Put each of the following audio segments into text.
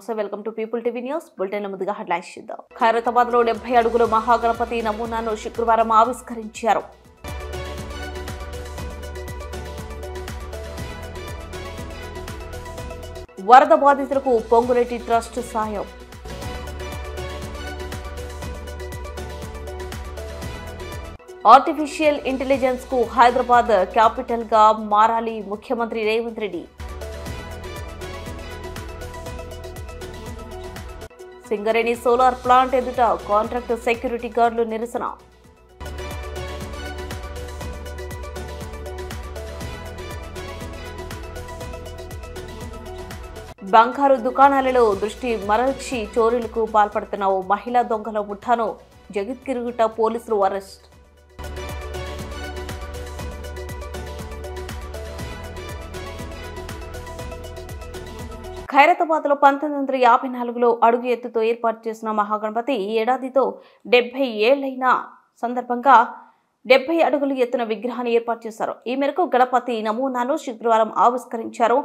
నమస్తే, welcome to people TV news bulletin. ముందుగా headlines చూద్దాం. ఖైరతాబాద్ లో 70 అడుగుల మహాగణపతి నమూనాను శుక్రవారం ఆవిష్కరించారు. వరద బాధితులకు పొంగులేటి ట్రస్ట్ సాయం. ఆర్టిఫిషియల్ ఇంటెలిజెన్స్ కు హైదరాబాద్ క్యాపిటల్ గా మారాలి ముఖ్యమంత్రి రేవంత్ రెడ్డి. సింగరేణి సోలార్ ప్లాంట్ ఎదుట కాంట్రాక్ట్ సెక్యూరిటీ గార్డులు నిరసన. బంగారు దుకాణాలలో దృష్టి మరల్చి చోరీలకు పాల్పడుతున్న ఓ మహిళా దొంగల ముఠాను జగిత్గిరిగుట్ట పోలీసులు అరెస్ట్. ఖైరతాబాద్ లో 1954లో అడుగు ఎత్తుతో ఏర్పాటు చేసిన మహాగణపతి ఈ ఏడాదితో 70 ఏళ్లైన సందర్భంగా 70 అడుగులు ఎత్తున విగ్రహాన్ని ఏర్పాటు చేశారు. ఈ మేరకు గణపతి నమూనాను శుక్రవారం ఆవిష్కరించారు.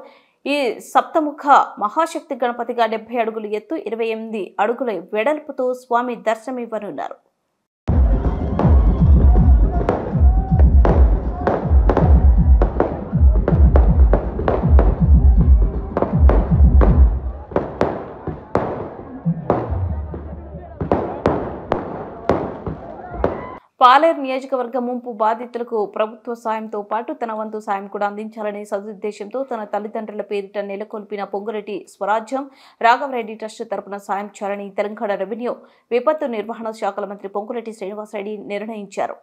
ఈ సప్తముఖ మహాశక్తి గణపతిగా 70 అడుగులు ఎత్తు 28 అడుగుల వెడల్పుతో స్వామి దర్శనమివ్వనున్నారు. పాలేరు నియోజకవర్గ ముంపు బాధితులకు ప్రభుత్వ సాయంతో పాటు తన వంతు సాయం కూడా అందించాలనే సదుద్దేశంతో తన తల్లిదండ్రుల పేరిట నెలకొల్పిన పొంగులేటి స్వరాజ్యం రాఘవరెడ్డి ట్రస్ట్ తరపున సాయం చేయాలని తెలంగాణ రెవెన్యూ విపత్తు నిర్వహణ శాఖల మంత్రి పొంగులేటి శ్రీనివాసరెడ్డి నిర్ణయించారు.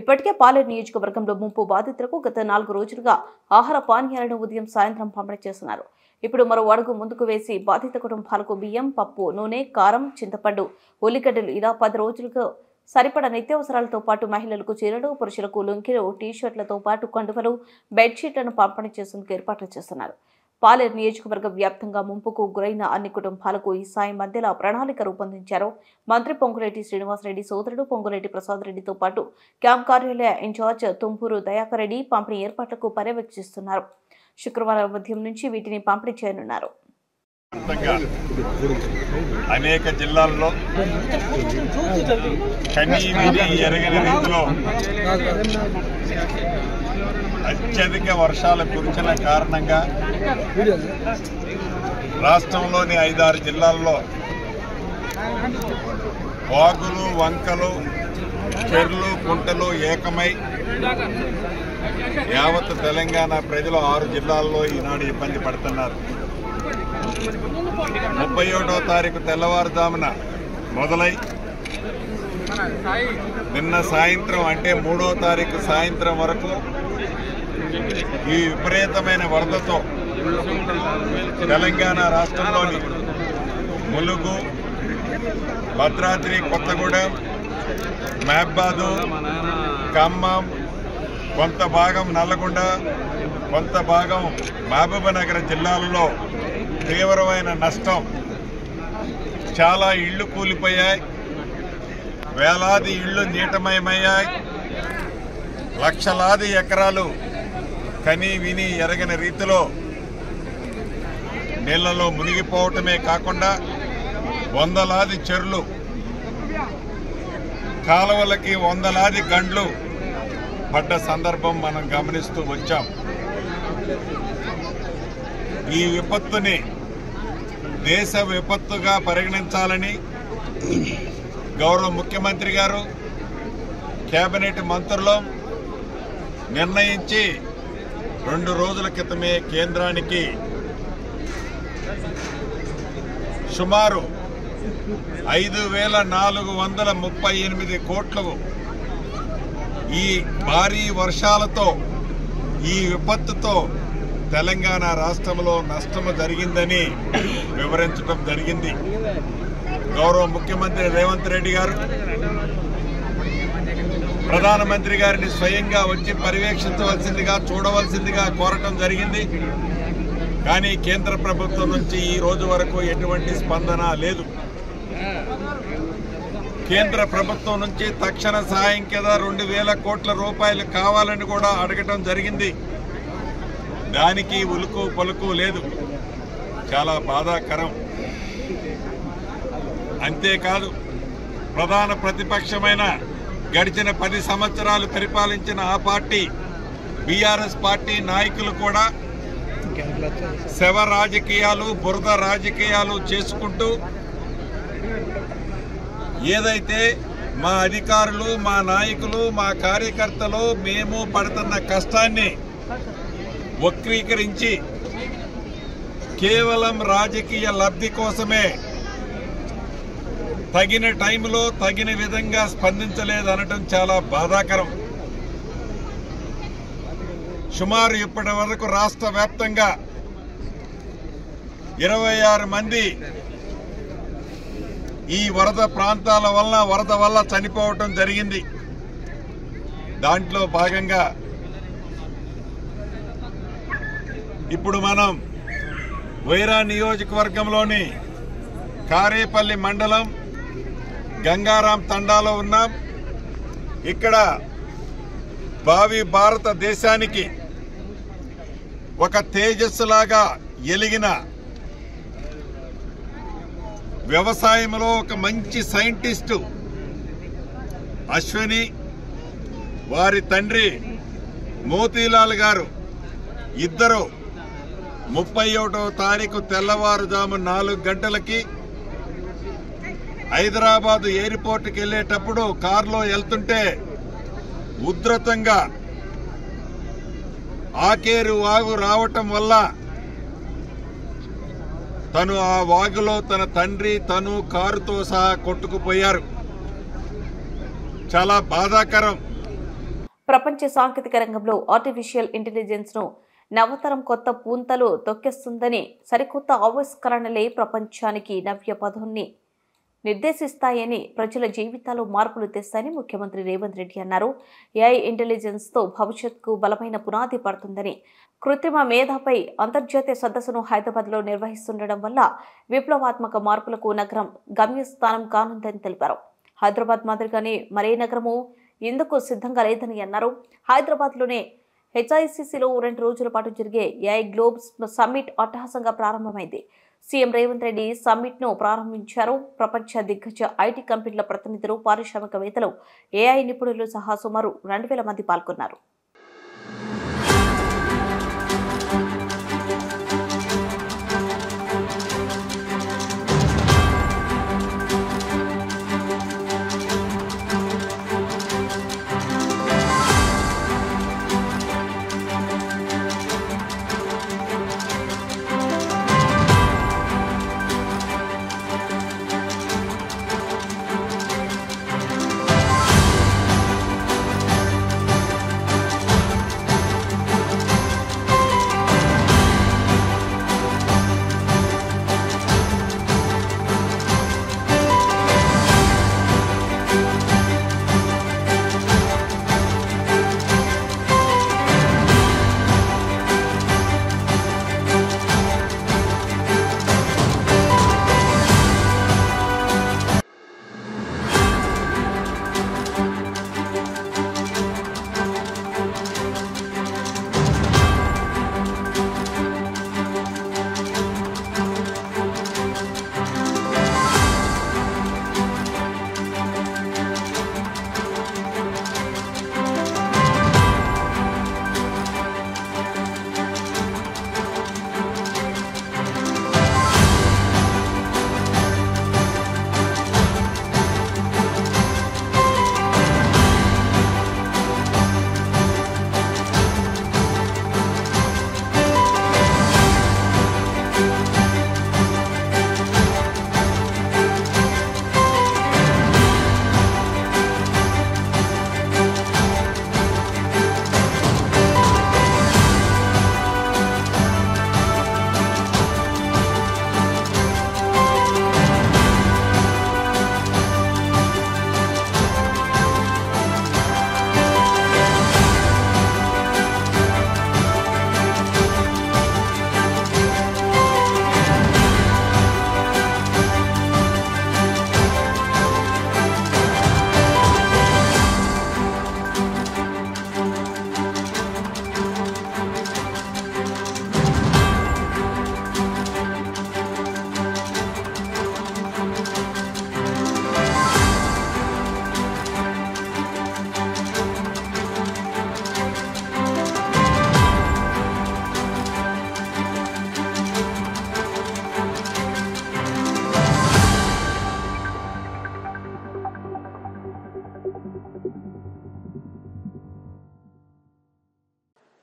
ఇప్పటికే పాలేరు నియోజకవర్గంలో ముంపు బాధితులకు గత 4 రోజులుగా ఆహార పానీయాలను ఉదయం సాయంత్రం పంపిణీ చేస్తున్నారు. ఇప్పుడు మరో అడుగు ముందుకు వేసి బాధిత కుటుంబాలకు బియ్యం, పప్పు, నూనె, కారం, చింతపండు, ఉల్లిగడ్డలు ఇలా 10 రోజులకు సరిపడ నిత్యావసరాలతో పాటు మహిళలకు చీరలు, పురుషులకు లుంగీలు, టీషర్ట్లతో పాటు కండువలు, బెడ్షీట్లను పంపిణీ చేసేందుకు ఏర్పాట్లు చేస్తున్నారు. పాలేరు నియోజకవర్గ వ్యాప్తంగా ముంపుకు గురైన అన్ని కుటుంబాలకు ఈ సాయం మధ్యలో ప్రణాళిక రూపొందించారు. మంత్రి పొంగులేటి శ్రీనివాసరెడ్డి సోదరుడు పొంగులేటి ప్రసాద్ రెడ్డితో పాటు క్యాంప్ కార్యాలయ ఇన్ఛార్జ్ తుంపూరు దయాకర్ రెడ్డి పంపిణీ ఏర్పాట్లకు పర్యవేక్షిస్తున్నారు. శుక్రవారం ఉదయం నుంచి వీటిని పంపిణీ చేయనున్నారు. అనేక జిల్లాల్లో కనీవిని ఎరగని రీతిలో అత్యధిక వర్షాలు కురిసిన కారణంగా రాష్ట్రంలోని 5-6 జిల్లాల్లో వాగులు, వంకలు, చెర్లు, కుంటలు ఏకమై యావత్ తెలంగాణ ప్రజలు 6 జిల్లాల్లో ఈనాడు ఇబ్బంది పడుతున్నారు. 31వ తారీఖు తెల్లవారుజామున మొదలై నిన్న సాయంత్రం అంటే 3వ తారీఖు సాయంత్రం వరకు ఈ విపరీతమైన వరదతో తెలంగాణ రాష్ట్రంలోని ములుగు, భద్రాద్రి కొత్తగూడెం, మహబాదు, ఖమ్మం, కొంత భాగం నల్లగొండ, కొంత భాగం మహబూబ్నగర్ జిల్లాలలో తీవ్రమైన నష్టం. చాలా ఇళ్లు కూలిపోయాయి, వేలాది ఇళ్లు నీటమయమయ్యాయి, లక్షలాది ఎకరాలు కని విని ఎరగని రీతిలో నీళ్లలో మునిగిపోవటమే కాకుండా వందలాది చెర్లు, కాలువలకి వందలాది గండ్లు పడ్డ సందర్భం మనం గమనిస్తూ వచ్చాం. ఈ విపత్తుని దేశ విపత్తుగా పరిగణించాలని గౌరవ ముఖ్యమంత్రి గారు, కేబినెట్ మంత్రులు నిర్ణయించి 2 రోజుల క్రితమే కేంద్రానికి సుమారు 5,438 కోట్లు ఈ భారీ వర్షాలతో, ఈ విపత్తుతో తెలంగాణ రాష్ట్రంలో నష్టము జరిగిందని వివరించడం జరిగింది. గౌరవ ముఖ్యమంత్రి రేవంత్ రెడ్డి గారు ప్రధానమంత్రి గారిని స్వయంగా వచ్చి పర్యవేక్షించవలసిందిగా, చూడవలసిందిగా కోరటం జరిగింది. కానీ కేంద్ర ప్రభుత్వం నుంచి ఈ రోజు వరకు ఎటువంటి స్పందన లేదు. కేంద్ర ప్రభుత్వం నుంచి తక్షణ సహాయం కింద 2,000 కోట్ల రూపాయలు కావాలని కూడా అడగటం జరిగింది. దానికి ఉలుకు పలుకు లేదు. చాలా బాధాకరం. అంతేకాదు ప్రధాన ప్రతిపక్షమైన గడిచిన 10 సంవత్సరాలు పరిపాలించిన ఆ పార్టీ బీఆర్ఎస్ పార్టీ నాయకులు కూడా శవ రాజకీయాలు, బురద రాజకీయాలు చేసుకుంటూ ఏదైతే మా అధికారులు, మా నాయకులు, మా కార్యకర్తలు మేము పడుతున్న కష్టాన్ని వక్రీకరించి కేవలం రాజకీయ లబ్ధి కోసమే తగిన టైంలో తగిన విధంగా స్పందించలేదనటం చాలా బాధాకరం. సుమారు ఇప్పటి వరకు రాష్ట్ర వ్యాప్తంగా 26 మంది ఈ వరద ప్రాంతాల వరద వల్ల చనిపోవటం జరిగింది. దాంట్లో భాగంగా ఇప్పుడు మనం వైరా నియోజకవర్గంలోని కారేపల్లి మండలం గంగారాం తండాలో ఉన్నాం. ఇక్కడ భావి భారతదేశానికి ఒక తేజస్సులాగా ఎలిగిన వ్యవసాయంలో ఒక మంచి సైంటిస్టు అశ్విని, వారి తండ్రి మోతీలాల్ గారు ఇద్దరు 31వ తారీఖు తెల్లవారుజాము 4 గంటలకి హైదరాబాద్ ఎయిర్పోర్ట్కి వెళ్లేటప్పుడు కారులో వెళ్తుంటే ఉధృతంగా ఆకేరు వాగు రావటం వల్ల తను ఆ వాగులో తన తండ్రి తను కారుతో సహా కొట్టుకుపోయారు. చాలా బాధాకరం. ప్రపంచ సాంకేతిక రంగంలో ఆర్టిఫిషియల్ ఇంటెలిజెన్స్ ను నవతరం కొత్త పూంతలు తొక్కేస్తుందని, సరికొత్త ఆవిష్కరణలే ప్రపంచానికి నవ్య పదోన్ని నిర్దేశిస్తాయని, ప్రజల జీవితాల్లో మార్పులు తెస్తాయని ముఖ్యమంత్రి రేవంత్ రెడ్డి అన్నారు. ఏఐ ఇంటెలిజెన్స్ తో భవిష్యత్తుకు బలమైన పునాది పడుతుందని, కృత్రిమ మేధాపై అంతర్జాతీయ సదస్సును హైదరాబాద్ లో నిర్వహిస్తుండడం వల్ల విప్లవాత్మక మార్పులకు నగరం గమ్యస్థానం కానుందని తెలిపారు. హైదరాబాద్ మాదిరిగానే మరే నగరము ఇందుకు సిద్ధంగా లేదని అన్నారు. హైదరాబాద్ లోనే హెచ్ఐసిసిలో 2 రోజుల పాటు జరిగే ఏఐ గ్లోబ్ సమ్మిట్ అట్టహాసంగా ప్రారంభమైంది. సీఎం రేవంత్ రెడ్డి సమ్మిట్ ను ప్రారంభించారు. ప్రపంచ దిగ్గజ ఐటీ కంపెనీల ప్రతినిధులు, పారిశ్రామికవేత్తలు, ఏఐ నిపుణులు సహా సుమారు 2000 మంది పాల్గొన్నారు.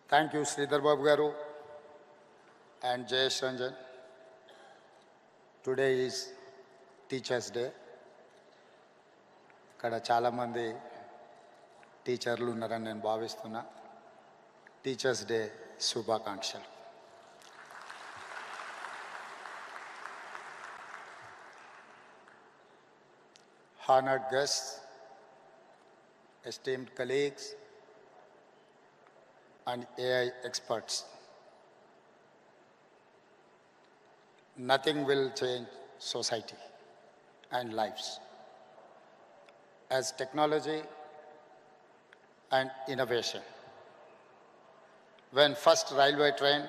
Thank you, Sridhar Babu Garu and Jayesh Ranjan. Today is Teachers Day. Ikkada chaala mandi టీచర్లు ఉన్నారని నేను భావిస్తున్నా. టీచర్స్ డే శుభాకాంక్షలు. Honored guests, esteemed colleagues, and AI experts. Nothing will change society and lives as technology and innovation. When first railway train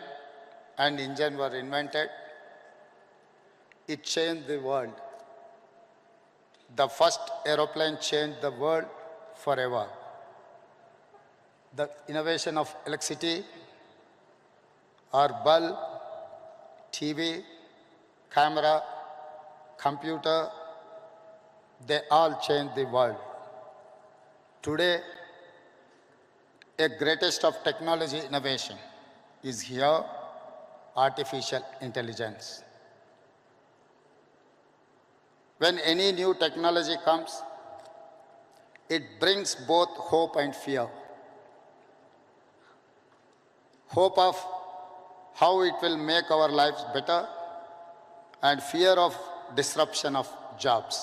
and engine were invented, it changed the world. The first aeroplane changed the world forever. The innovation of electricity or bulb, TV, camera, computer, they all changed the world. Today, a greatest of technology innovation is here, artificial intelligence. When any new technology comes, it brings both hope and fear. Hope of how it will make our lives better and fear of disruption of jobs.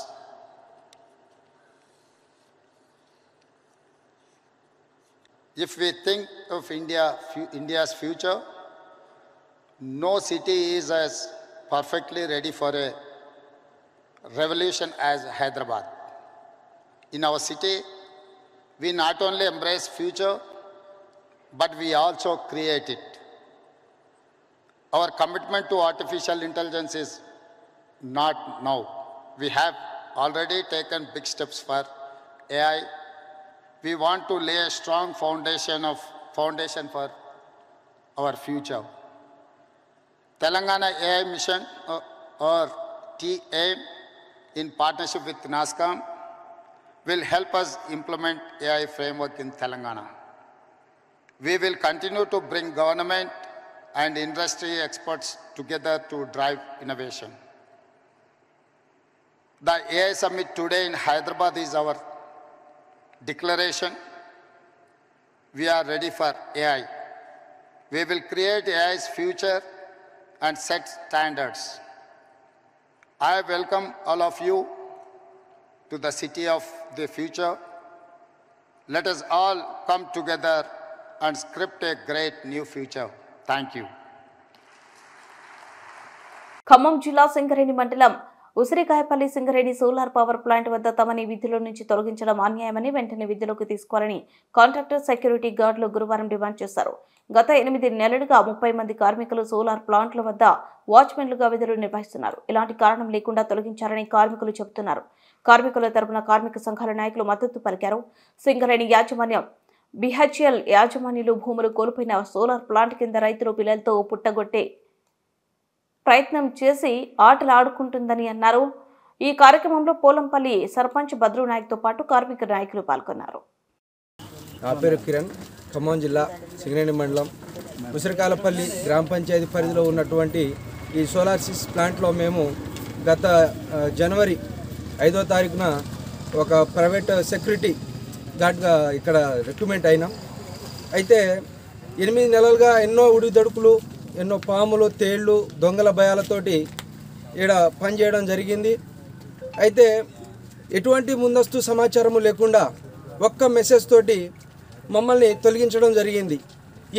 If we think of India's future, no city is as perfectly ready for a revolution as Hyderabad. In our city, we not only embrace future, but we also create it. Our commitment to artificial intelligence is not now. We have already taken big steps for AI. We want to lay a strong foundation for our future. Telangana AI Mission or TAIM in partnership with NASSCOM will help us implement AI framework in Telangana. We will continue to bring government and industry experts together to drive innovation. The AI Summit today in Hyderabad is our declaration. We are ready for AI. We will create AI's future and set standards. I welcome all of you to the city of the future. Let us all come together and script a great new future. Thank you. Khammam జిల్లా సింగరేణి మండలం ఉసిరికాయపల్లి Singareni solar power plant వద్ద తమని విధుల నుంచి తొలగించడం అన్యాయమని వెంటనే విధులకు తీసుకోవాలని కాంట్రాక్టర్ సెక్యూరిటీ గార్డులు గురువారం డిమాండ్ చేశారు. గత 8 నెలలుగా 30 మంది కార్మికులు సోలార్ ప్లాంట్ల వద్ద వాచ్మెన్లుగా విధులు నిర్వహిస్తున్నారు. ఇలాంటి కారణం లేకుండా తొలగించారని కార్మికులు చెబుతున్నారు. కార్మికుల తరపున కార్మిక సంఘాల నాయకులు మద్దతు పలికారు. సింగరేణి యాజమాన్యం బిహెచ్ఎల్ యాజమాన్యులు భూములు కోల్పోయిన సోలార్ ప్లాంట్ కింద రైతులు పిల్లలతో పుట్టగొట్టే ప్రయత్నం చేసి ఆటలు ఆడుకుంటుందని అన్నారు. ఈ కార్యక్రమంలో పోలంపల్లి సర్పంచ్ భద్రు నాయక్తో పాటు కార్మిక నాయకులు పాల్గొన్నారు. నా పేరు కిరణ్. ఖమ్మం జిల్లా సింగరేణి మండలం ఉసిరికాయలపల్లి గ్రామ పంచాయతీ పరిధిలో ఉన్నటువంటి ఈ సోలార్ సిస్ ప్లాంట్లో మేము గత జనవరి 5వ తారీఖున ఒక ప్రైవేట్ సెక్యూరిటీ గార్డ్గా ఇక్కడ రిక్రూట్మెంట్ అయినాం. అయితే 8 నెలలుగా ఎన్నో ఉడిదడుకులు, ఎన్నో పాములు, తేళ్లు, దొంగల భయాలతోటి ఇక్కడ పనిచేయడం జరిగింది. అయితే ఎటువంటి ముందస్తు సమాచారము లేకుండా ఒక్క మెసేజ్ తోటి మమ్మల్ని తొలగించడం జరిగింది.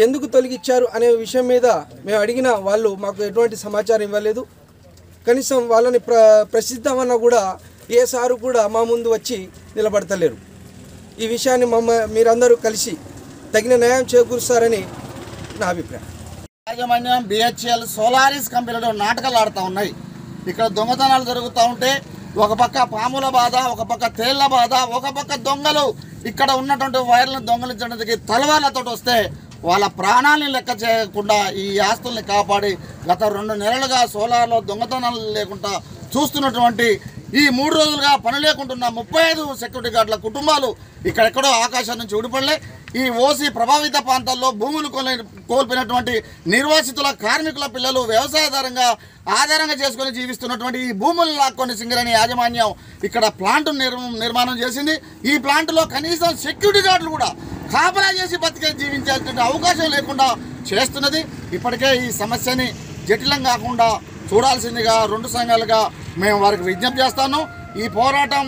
ఎందుకు తొలగించారు అనే విషయం మీద మేము అడిగిన వాళ్ళు మాకు ఎటువంటి సమాచారం ఇవ్వలేదు. కనీసం వాళ్ళని ప్రసిద్ధమన్నా కూడా ఏ సారు కూడా మా ముందు వచ్చి నిలబడతలేరు. ఈ విషయాన్ని మీరందరూ కలిసి తగిన న్యాయం చేకూరుస్తారని నా అభిప్రాయం. యాజమాన్యం బిహెచ్ఎల్ సోలారిస్ కంపెనీలో నాటకాలు ఆడుతూ ఉన్నాయి. ఇక్కడ దొంగతనాలు జరుగుతూ ఉంటే ఒక పక్క పాముల బాధ, ఒక పక్క తేళ్ల బాధ, ఒక పక్క దొంగలు ఇక్కడ ఉన్నటువంటి వైర్లను దొంగలించడానికి తలవార్లతో వస్తే వాళ్ళ ప్రాణాలను లెక్క చేయకుండా ఈ ఆస్తుల్ని కాపాడి గత 2 నెలలుగా సోలార్లో దొంగతనాలు లేకుండా చూస్తున్నటువంటి ఈ 3 రోజులుగా పని లేకుంటున్న 35 సెక్యూరిటీ గార్డుల కుటుంబాలు ఇక్కడెక్కడో ఆకాశం నుంచి ఊడిపడలే. ఈ ఓసీ ప్రభావిత ప్రాంతాల్లో భూములు కోల్పోయినటువంటి నిర్వాసితుల కార్మికుల పిల్లలు వ్యవసాయాధారంగా చేసుకుని జీవిస్తున్నటువంటి ఈ భూములను లాక్కొని సింగరేణి యాజమాన్యం ఇక్కడ ప్లాంట్ నిర్మాణం చేసింది. ఈ ప్లాంట్లో కనీసం సెక్యూరిటీ గార్డులు కూడా కాపలా చేసి జీవించాల్సిన అవకాశం లేకుండా చేస్తున్నది. ఇప్పటికే ఈ సమస్యని జటిలం కాకుండా చూడాల్సిందిగా 2 సంఘాలుగా మేము వారికి విజ్ఞప్తి చేస్తాను. ఈ పోరాటం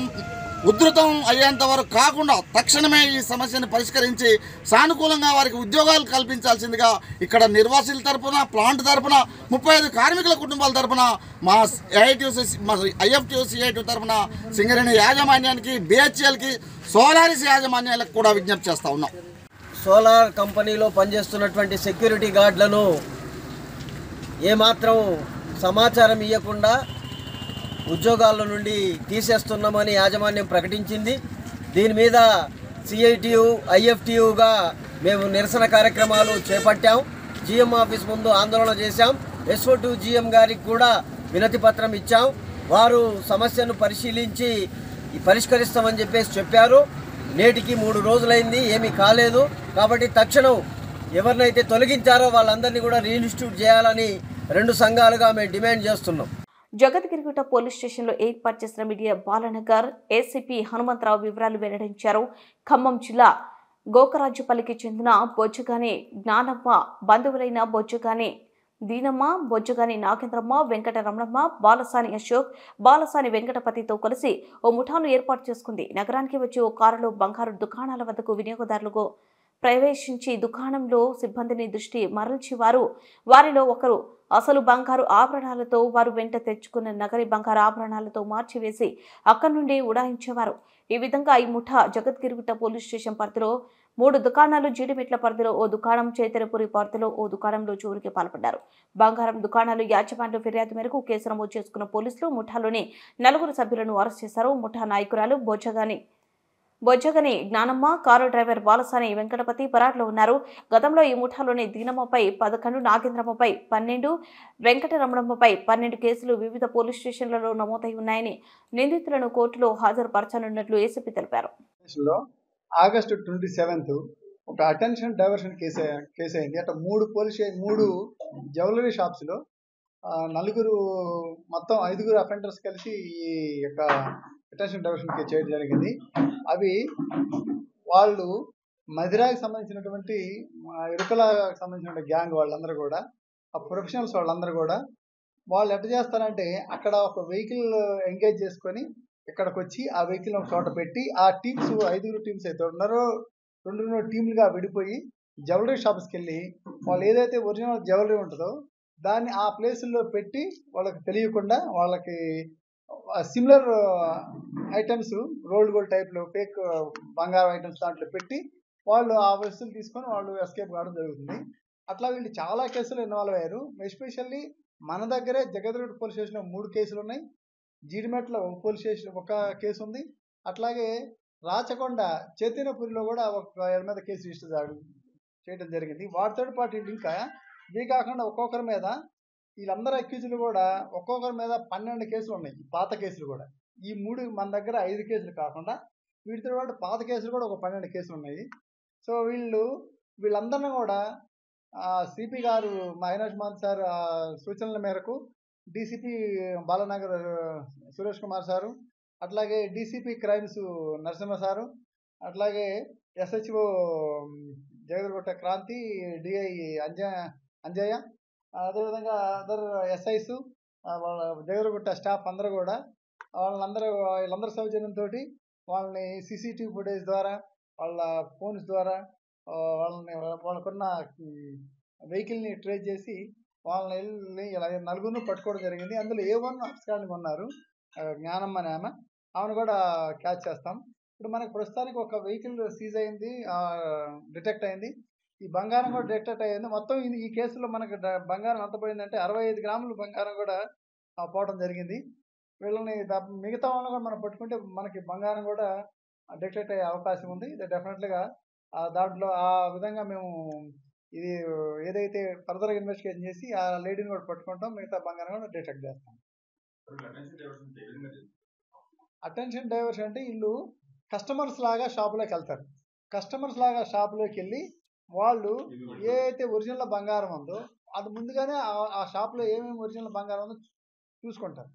ఉధృతం అయ్యేంత వరకు కాకుండా తక్షణమే ఈ సమస్యను పరిష్కరించి సానుకూలంగా వారికి ఉద్యోగాలు కల్పించాల్సిందిగా ఇక్కడ నిర్వాసితుల తరపున, ప్లాంట్ తరపున, 35 కార్మికుల కుటుంబాల తరపున, మా IFTO-CIT తరపున సింగరేణి యాజమాన్యానికి, BHELకి, సోలారిస్ యాజమాన్యాలకు కూడా విజ్ఞప్తి చేస్తూ ఉన్నాం. సోలార్ కంపెనీలో పనిచేస్తున్నటువంటి సెక్యూరిటీ గార్డులను ఏమాత్రం సమాచారం ఇవ్వకుండా ఉద్యోగాల నుండి తీసేస్తున్నామని యాజమాన్యం ప్రకటించింది. దీని మీద CITU, IFTUగా మేము నిరసన కార్యక్రమాలు చేపట్టాం. GM ఆఫీస్ ముందు ఆందోళన చేశాం. SO2 GM గారికి కూడా వినతి పత్రం ఇచ్చాం. వారు సమస్యను పరిశీలించి పరిష్కరిస్తామని చెప్పారు. నేటికి 3 రోజులైంది, ఏమీ కాలేదు. కాబట్టి తక్షణం ఎవరినైతే తొలగించారో వాళ్ళందరినీ కూడా రీఇన్స్టిట్యూట్ చేయాలని 2 సంఘాలుగా మేము డిమాండ్ చేస్తున్నాం. జగద్గిరిగుట్ట పోలీస్ స్టేషన్లో ఏర్పాటు చేసిన మీడియా బాలనగర్ ఏసీపీ హనుమంతరావు వివరాలు వెల్లడించారు. ఖమ్మం జిల్లా గోకరాజుపల్లికి చెందిన బొజ్జగాని జ్ఞానమ్మ బంధువులైన బొజ్జగాని దీనమ్మ, బొజ్జగాని నాగేంద్రమ్మ, వెంకట రమణమ్మ, బాలసాని అశోక్, బాలసాని వెంకటపతితో కలిసి ఓ ముఠాను ఏర్పాటు చేసుకుంది. నగరానికి వచ్చి ఓ కారులో బంగారు దుకాణాల వద్దకు వినియోగదారులకు ప్రవేశించి దుకాణంలో సిబ్బందిని దృష్టి మరల్చి వారిలో ఒకరు అసలు బంగారు ఆభరణాలతో వారు వెంట తెచ్చుకున్న నగరి బంగారు ఆభరణాలతో మార్చివేసి అక్కడి నుండి ఉడాయించేవారు. ఈ విధంగా ఈ ముఠా జగద్గిరిగుట్ట పోలీస్ స్టేషన్ పరిధిలో 3 దుకాణాలు, జీడిమెట్ల పరిధిలో ఓ దుకాణం, చైతన్యపురి పరిధిలో ఓ దుకాణంలో చోరీకి పాల్పడ్డారు. బంగారం దుకాణాలు యాజమాన్య ఫిర్యాదు మేరకు కేసు నమోదు చేసుకున్న పోలీసులు ముఠాలోని 4 సభ్యులను అరెస్ట్ చేశారు. ముఠా నాయకురాలు బొజ్జగని జ్ఞానమ్మ, కారు డ్రైవర్ బాలసాని వెంకటపతి పరారులో ఉన్నారు. గతంలో ఈ ముఠాలోని దీనమ్మపై 11, నాగేంద్రమ్మపై 12, వెంకటరమణమ్మపై 12 కేసులు వివిధ పోలీస్ స్టేషన్లలో నమోదై ఉన్నాయని, నిందితులను కోర్టులో హాజరుపరచనున్నట్లు ఏసీపీ తెలిపారు. ఆగస్టు 27 ఒక అటెన్షన్ డైవర్షన్ కేసు అయింది. అట్లా 3 జ్యువెలరీ షాప్స్లో 4 మొత్తం 5 అఫెండర్స్ కలిసి ఈ యొక్క అటెన్షన్ డైవర్షన్ కేసు చేయడం జరిగింది. అవి వాళ్ళు మదిరాకి సంబంధించినటువంటి ఇరుకలకు సంబంధించిన గ్యాంగ్ వాళ్ళందరూ కూడా, ఆ ప్రొఫెషనల్స్ వాళ్ళందరూ కూడా వాళ్ళు ఎట్లా చేస్తారంటే అక్కడ ఒక వెహికల్ ఎంగేజ్ చేసుకొని ఇక్కడికి వచ్చి ఆ వెహికల్ ఒక చోట పెట్టి ఆ టీమ్స్ 5 టీమ్స్ అయితే ఉన్నారో 2 టీంలుగా విడిపోయి జ్యువెలరీ షాప్స్కి వెళ్ళి వాళ్ళు ఏదైతే ఒరిజినల్ జ్యువెలరీ ఉంటుందో దాన్ని ఆ ప్లేసుల్లో పెట్టి వాళ్ళకి తెలియకుండా వాళ్ళకి సిమిలర్ ఐటమ్స్ రోల్డ్ గోల్డ్ టైప్లో ఫేక్ బంగారం ఐటమ్స్ దాంట్లో పెట్టి వాళ్ళు ఆ వస్తువులు తీసుకొని వాళ్ళు ఎస్కేప్ కావడం జరుగుతుంది. అట్లా వీళ్ళు చాలా కేసులు ఇన్వాల్వ్ అయ్యారు. ఎస్పెషల్లీ మన దగ్గరే జగద్గిరిగుట్ట పోలీస్ స్టేషన్లో 3 కేసులు ఉన్నాయి. జీడిమెట్ల పోలీస్ స్టేషన్ ఒక కేసు ఉంది. అట్లాగే రాచకొండ చైతన్యపురిలో కూడా ఒక 7 మీద కేసు రిజిస్టర్ చేయడం జరిగింది. వాటితో పాటు ఇంకా ఇవి కాకుండా ఒక్కొక్కరి మీద వీళ్ళందరూ అక్యూజులు కూడా ఒక్కొక్కరి మీద 12 కేసులు ఉన్నాయి, పాత కేసులు కూడా. ఈ 3 మన దగ్గర 5 కేసులు కాకుండా వీటితో పాటు పాత కేసులు కూడా ఒక 12 కేసులు ఉన్నాయి. సో వీళ్ళందరినీ కూడా సిపి గారు అవినాష్ మాన్ సార్ సూచనల మేరకు డీసీపీ బాలనగర్ సురేష్ కుమార్ సారు, అట్లాగే డీసీపీ క్రైమ్స్ నరసింహ సారు, అట్లాగే SHO జగద్గిరిగుట్ట క్రాంతి, DI అంజయ్య, అదేవిధంగా అదర్ SIs జగద్గిరిగుట్ట స్టాఫ్ అందరూ కూడా వీళ్ళందరూ సౌజన్యంతో వాళ్ళని CCTV ఫుటేజ్ ద్వారా, వాళ్ళ ఫోన్స్ ద్వారా వాళ్ళకున్న వెహికల్ని ట్రేస్ చేసి వాళ్ళని ఇలా 4 పట్టుకోవడం జరిగింది. అందులో A1 అఫ్స్కాండింగ్ ఉన్నారు, జ్ఞానమ్మ అనే ఆమెను కూడా క్యాచ్ చేస్తాం. ఇప్పుడు మనకు ప్రస్తుతానికి ఒక వెహికల్ సీజ్ అయింది, డిటెక్ట్ అయింది. ఈ బంగారం కూడా డిటెక్ట్ అయ్యింది. మొత్తం ఈ కేసులో మనకు బంగారం ఎంత పోయిందంటే 65 గ్రాములు బంగారం కూడా పోవడం జరిగింది. వీళ్ళని మిగతా వాళ్ళని కూడా మనం పట్టుకుంటే మనకి బంగారం కూడా డిటెక్ట్ అయ్యే అవకాశం ఉంది. ఇది డెఫినెట్లీగా దాంట్లో ఆ విధంగా మేము ఇది ఏదైతే ఫర్దర్గా ఇన్వెస్టిగేషన్ చేసి ఆ లేడీని కూడా పట్టుకుంటాం, మిగతా బంగారం కూడా డిటెక్ట్ చేస్తాం. అటెన్షన్ డైవర్షన్ అంటే వీళ్ళు కస్టమర్స్ లాగా షాపులోకి వెళ్తారు. కస్టమర్స్ లాగా షాపులోకి వెళ్ళి వాళ్ళు ఏ అయితే ఒరిజినల్ బంగారం ఉందో అది ముందుగానే ఆ షాప్లో ఏమేమి ఒరిజినల్ బంగారం ఉందో చూసుకుంటారు.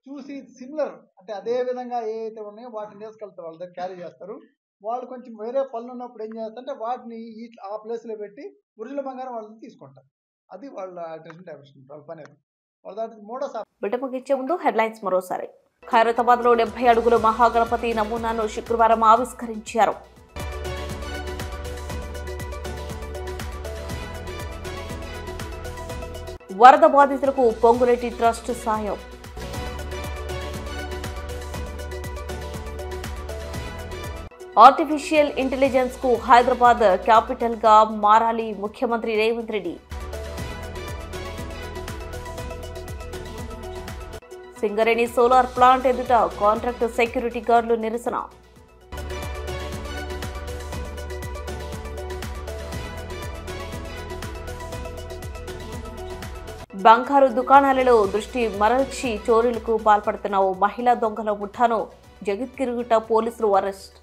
చూసి సిమిలర్ అంటే అదే విధంగా ఏ అయితే ఉన్నాయో వాటిని తీసుకెళ్తారు, వాళ్ళ దగ్గర క్యారీ చేస్తారు. వాళ్ళు కొంచెం వేరే పనులు ఉన్నప్పుడు ఏం చేస్తారంటే వాటిని ఆ ప్లేస్లో పెట్టి ఒరిజినల్ బంగారం వాళ్ళని తీసుకుంటారు. అది వాళ్ళ అటెన్షన్ డైవర్షన్ వాళ్ళ పని. వాళ్ళ దాంట్లో మూడో బిడ్డ ముగించే ముందు హెడ్లైన్స్ మరోసారి. ఖైరతాబాద్లో 70 అడుగుల మహాగణపతి నమూనాను శుక్రవారం ఆవిష్కరించారు. వరద బాధితులకు పొంగులేటి ట్రస్ట్ సాయం. ఆర్టిఫిషియల్ ఇంటెలిజెన్స్ కు హైదరాబాద్ క్యాపిటల్ గా మారాలి ముఖ్యమంత్రి రేవంత్ రెడ్డి. సింగరేణి సోలార్ ప్లాంట్ ఎదుట కాంట్రాక్ట్ సెక్యూరిటీ గార్డులు నిరసన. బంగారు దుకాణాలలో దృష్టి మరల్చి చోరీలకు పాల్పడుతున్న ఓ మహిళా దొంగల ముఠాను జగిత్గిరిగుట్ట పోలీసులు అరెస్ట్.